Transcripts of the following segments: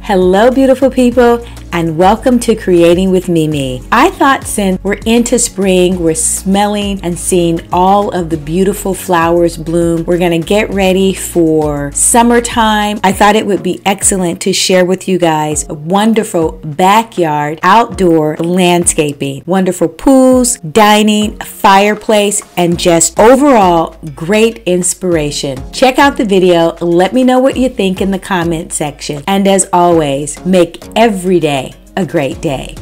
Hello, beautiful people, and welcome to Creating with Mimi. I thought since we're into spring, we're smelling and seeing all of the beautiful flowers bloom, we're going to get ready for summertime. I thought it would be excellent to share with you guys a wonderful backyard outdoor landscaping, wonderful pools, dining, fireplace, and just overall great inspiration. Check out the video. Let me know what you think in the comment section. And as always, make every day a great day.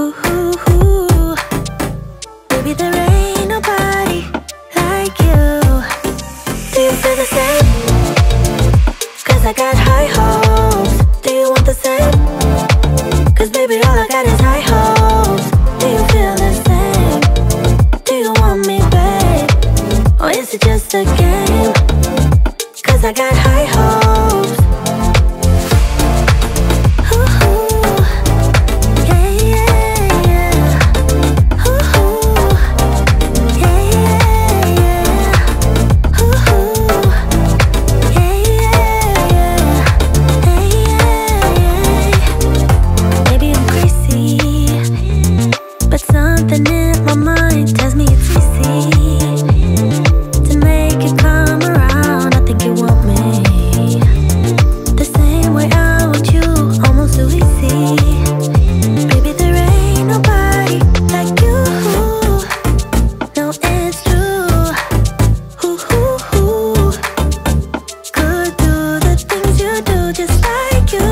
Ooh, ooh, ooh. Baby, there ain't nobody like you. Do you feel the same? 'Cause I got high hopes. Do you want the same? 'Cause baby, all I got is high hopes. Do you feel the same? Do you want me, babe? Or is it just a game? 'Cause I got high hopes. Ooh, ooh. Yeah, yeah, yeah. Ooh, ooh. Yeah, yeah, yeah. Ooh, ooh. Yeah, yeah, yeah. Yeah, yeah. Maybe I'm crazy, but something in my mind tells me it's easy to make it come around. I think you want me the same way I want you, almost too easy. Baby, there ain't nobody like you. No, it's true. Ooh, ooh, ooh. Could do the things you do just like you.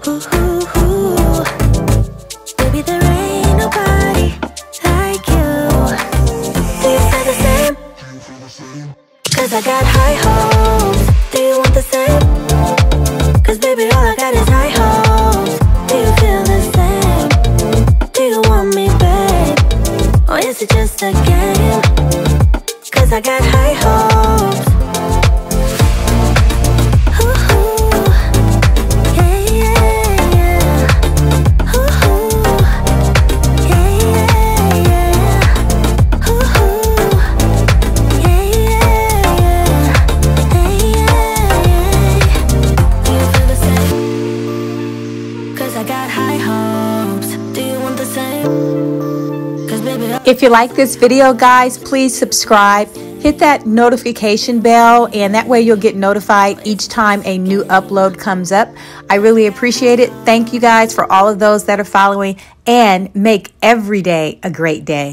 Ooh, ooh, ooh. Baby, there ain't nobody like you. Do you feel the same? 'Cause I got high hopes. Do you want the same? 'Cause baby, all I got is high hopes. Do you feel the same? Do you want me, babe? Or is it just a game? 'Cause I got high hopes. Ooh, ooh. Yeah, yeah, yeah. Ooh, ooh. Yeah, yeah, yeah. Ooh, ooh. Yeah, yeah, yeah. Hey, yeah, yeah. Do you feel the same? 'Cause I got high hopes. Do you want the same? 'Cause baby, If you like this video, guys, please subscribe. Hit that notification bell, and that way you'll get notified each time a new upload comes up. I really appreciate it. Thank you guys for all of those that are following, and make every day a great day.